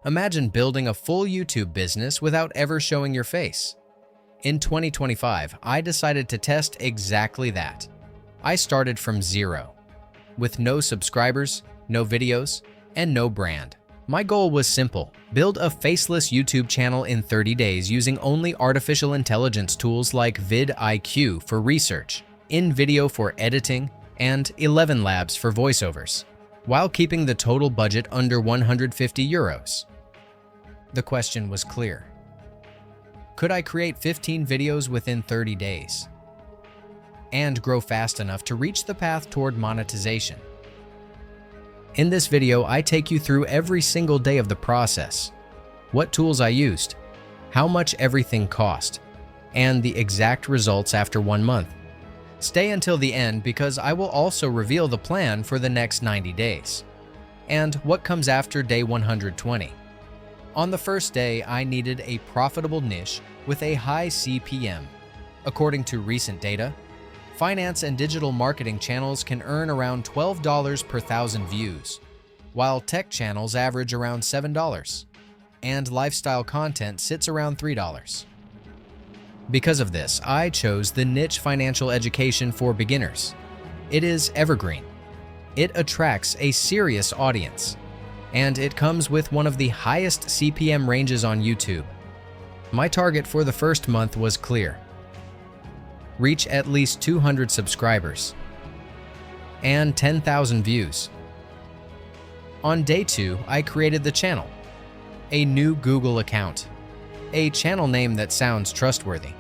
Imagine building a full YouTube business without ever showing your face. In 2025, I decided to test exactly that. I started from zero, with no subscribers, no videos, and no brand. My goal was simple: build a faceless YouTube channel in 30 days using only artificial intelligence tools like VidIQ for research, InVideo for editing, and ElevenLabs for voiceovers, while keeping the total budget under 150 euros. The question was clear. Could I create 15 videos within 30 days and grow fast enough to reach the path toward monetization? In this video, I take you through every single day of the process, what tools I used, how much everything cost, and the exact results after 1 month. Stay until the end because I will also reveal the plan for the next 90 days and what comes after day 120. On the first day, I needed a profitable niche with a high CPM. According to recent data, finance and digital marketing channels can earn around $12 per 1,000 views, while tech channels average around $7, and lifestyle content sits around $3. Because of this, I chose the niche financial education for beginners. It is evergreen. It attracts a serious audience, and it comes with one of the highest CPM ranges on YouTube. My target for the first month was clear: reach at least 200 subscribers and 10,000 views. On day 2, I created the channel, a new Google account, a channel name that sounds trustworthy,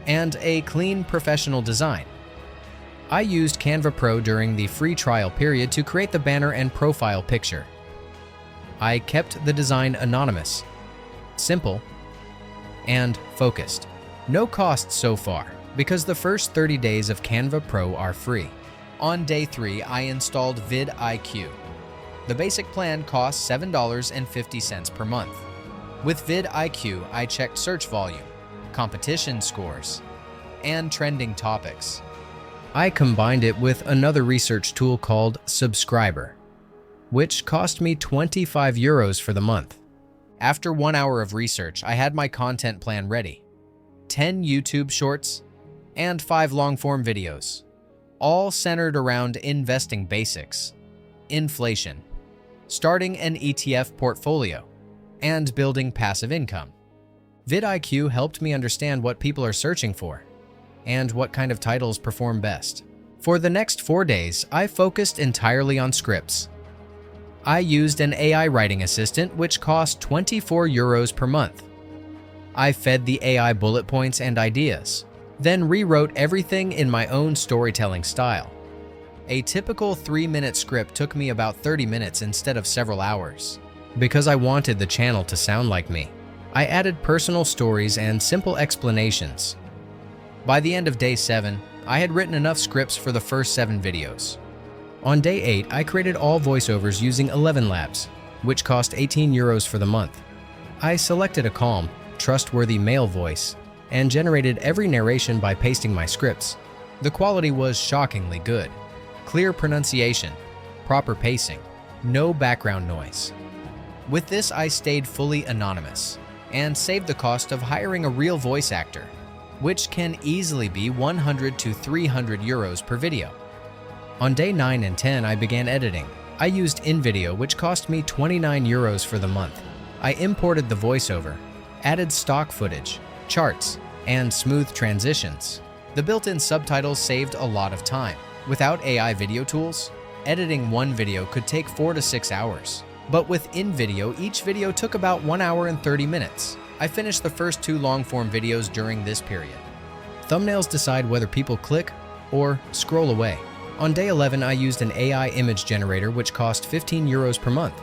and a clean professional design. I used Canva Pro during the free trial period to create the banner and profile picture. I kept the design anonymous, simple, and focused. No cost so far, because the first 30 days of Canva Pro are free. On day 3, I installed VidIQ. The basic plan costs $7.50 per month. With VidIQ, I checked search volume, competition scores, and trending topics. I combined it with another research tool called Subscriber, which cost me 25 euros for the month. After 1 hour of research, I had my content plan ready: 10 YouTube shorts and 5 long-form videos, all centered around investing basics, inflation, starting an ETF portfolio, and building passive income. VidIQ helped me understand what people are searching for and what kind of titles perform best. For the next 4 days, I focused entirely on scripts. I used an AI writing assistant which cost 24 euros per month. I fed the AI bullet points and ideas, then rewrote everything in my own storytelling style. A typical 3-minute script took me about 30 minutes instead of several hours. Because I wanted the channel to sound like me, I added personal stories and simple explanations. By the end of day 7, I had written enough scripts for the first 7 videos. On day 8, I created all voiceovers using ElevenLabs, which cost 18 euros for the month. I selected a calm, trustworthy male voice and generated every narration by pasting my scripts. The quality was shockingly good. Clear pronunciation, proper pacing, no background noise. With this, I stayed fully anonymous and saved the cost of hiring a real voice actor, which can easily be 100 to 300 euros per video. On day 9 and 10, I began editing. I used InVideo, which cost me 29 euros for the month. I imported the voiceover, added stock footage, charts, and smooth transitions. The built-in subtitles saved a lot of time. Without AI video tools, editing one video could take 4 to 6 hours. But with InVideo, each video took about 1 hour and 30 minutes. I finished the first 2 long-form videos during this period. Thumbnails decide whether people click or scroll away. On day 11, I used an AI image generator which cost 15 euros per month.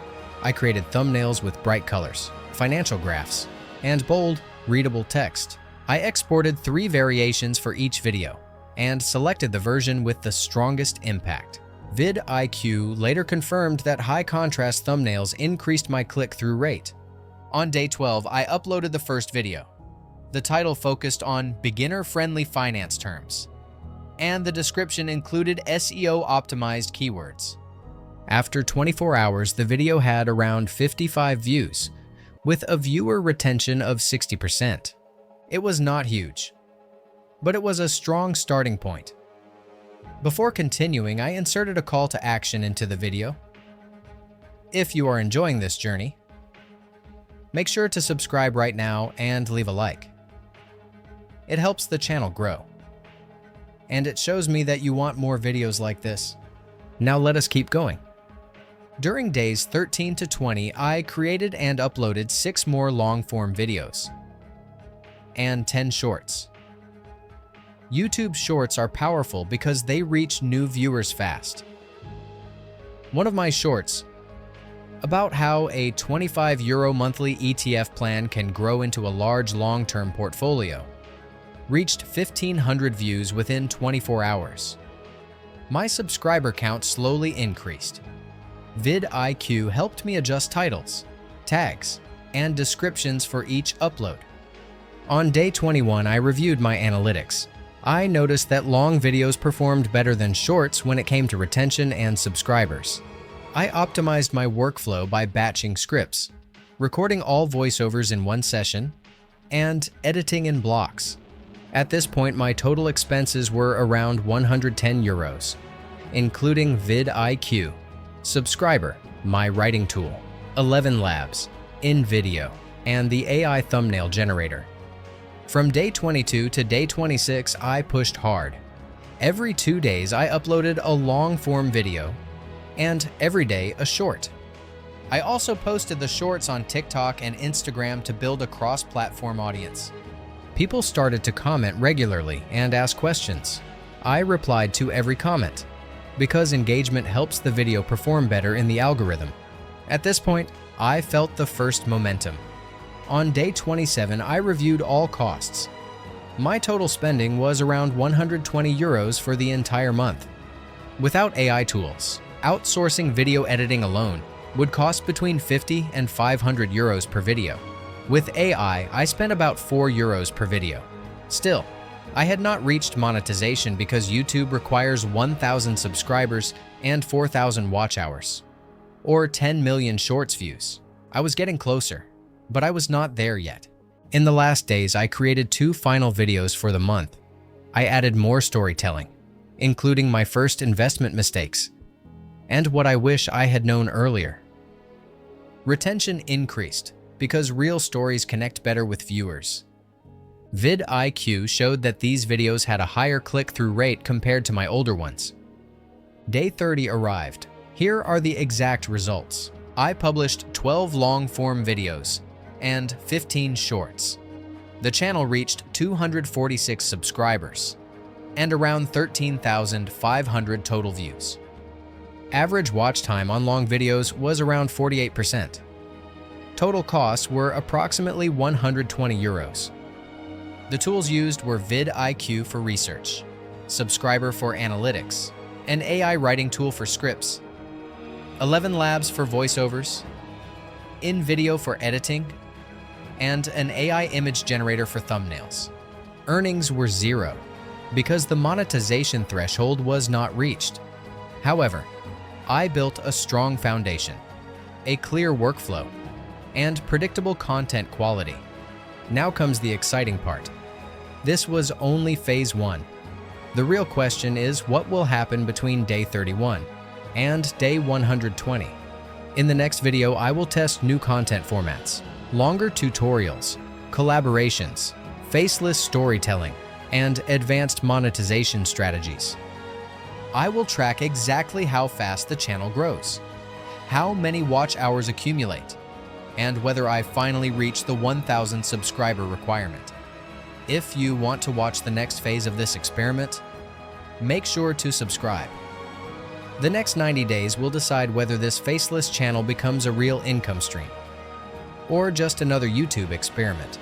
I created thumbnails with bright colors, financial graphs, and bold, readable text. I exported 3 variations for each video and selected the version with the strongest impact. VidIQ later confirmed that high-contrast thumbnails increased my click-through rate. On day 12, I uploaded the first video. The title focused on beginner-friendly finance terms, and the description included SEO-optimized keywords. After 24 hours, the video had around 55 views, with a viewer retention of 60%. It was not huge, but it was a strong starting point. Before continuing, I inserted a call to action into the video. If you are enjoying this journey, make sure to subscribe right now and leave a like. It helps the channel grow, and it shows me that you want more videos like this. Now let us keep going. During days 13 to 20, I created and uploaded 6 more long-form videos and 10 shorts. YouTube Shorts are powerful because they reach new viewers fast. One of my shorts, about how a €25 monthly ETF plan can grow into a large long-term portfolio, reached 1,500 views within 24 hours. My subscriber count slowly increased. VidIQ helped me adjust titles, tags, and descriptions for each upload. On day 21, I reviewed my analytics. I noticed that long videos performed better than shorts when it came to retention and subscribers. I optimized my workflow by batching scripts, recording all voiceovers in one session, and editing in blocks. At this point, my total expenses were around €110, including VidIQ, Subscriber, my writing tool, ElevenLabs, InVideo, and the AI thumbnail generator. From day 22 to day 26, I pushed hard. Every 2 days, I uploaded a long-form video, and every day a short. I also posted the shorts on TikTok and Instagram to build a cross-platform audience. People started to comment regularly and ask questions. I replied to every comment, because engagement helps the video perform better in the algorithm. At this point, I felt the first momentum. On day 27, I reviewed all costs. My total spending was around €120 for the entire month. Without AI tools, outsourcing video editing alone would cost between €50 and €500 per video. With AI, I spent about €4 per video. Still, I had not reached monetization because YouTube requires 1,000 subscribers and 4,000 watch hours, or 10 million shorts views. I was getting closer, but I was not there yet. In the last days, I created 2 final videos for the month. I added more storytelling, including my first investment mistakes, and what I wish I had known earlier. Retention increased because real stories connect better with viewers. VidIQ showed that these videos had a higher click-through rate compared to my older ones. Day 30 arrived. Here are the exact results. I published 12 long-form videos and 15 shorts. The channel reached 246 subscribers and around 13,500 total views. Average watch time on long videos was around 48%. Total costs were approximately €120. The tools used were VidIQ for research, Subscriber for analytics, an AI writing tool for scripts, ElevenLabs for voiceovers, InVideo for editing, and an AI image generator for thumbnails. Earnings were 0 because the monetization threshold was not reached. However, I built a strong foundation, a clear workflow, and predictable content quality. Now comes the exciting part. This was only phase 1. The real question is what will happen between day 31 and day 120. In the next video, I will test new content formats, longer tutorials, collaborations, faceless storytelling, and advanced monetization strategies. I will track exactly how fast the channel grows, how many watch hours accumulate, and whether I finally reach the 1,000 subscriber requirement. If you want to watch the next phase of this experiment, make sure to subscribe. The next 90 days will decide whether this faceless channel becomes a real income stream or just another YouTube experiment.